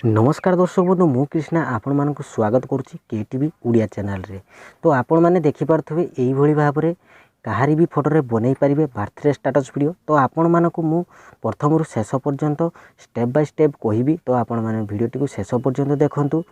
नमस्कार दर्शक बंधु मु कृष्णा आपण मानक स्वागत करुच्ची केटीवी उड़िया चैनल रे। तो आपण मैंने देखिपे यही भाव में कहारी भी फोटो बनई पारे बर्थडे स्टाटस वीडियो। तो आपण मानक मु प्रथम रु शेष पर्यंत स्टेप बाय स्टेप कहबी। तो आपण मैंने वीडियो शेष पर्यंत देखूँ।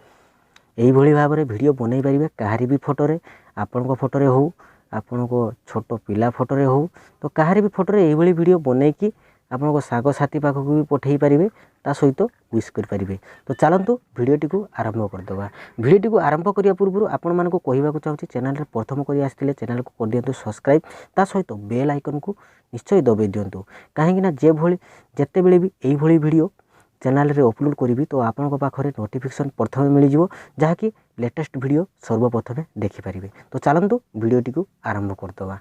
यही भाव में वीडियो बनई पारे कहारी भी फोटो आपण फोटो हो आपण को छोट पिला फोटो हो। तो कहारी भी फोटो यही वीडियो बनईकी आपन साग साथी पाखक भी पठे पारे ता सहित विश करें। तो चलतु भिडटी को आरंभ करदे। भिडटी को आरंभ करने पूर्व आपण मानक कहवाक चाहूँगी चैनल प्रथम कर आसते चैनल को कर दिंतु सब्सक्राइब ता सहित बेल आइकन को निश्चय दबाई दिंतु। कहीं जिते बड़े भी यही वीडियो चैनल रे अपलोड करी तो आपण पाखे नोटिफिकेशन प्रथम मिल जाव जहाँकि लेटेस्ट वीडियो सर्वप्रथमे देखिपारे। तो चलतु भिडटी को आरंभ करदे।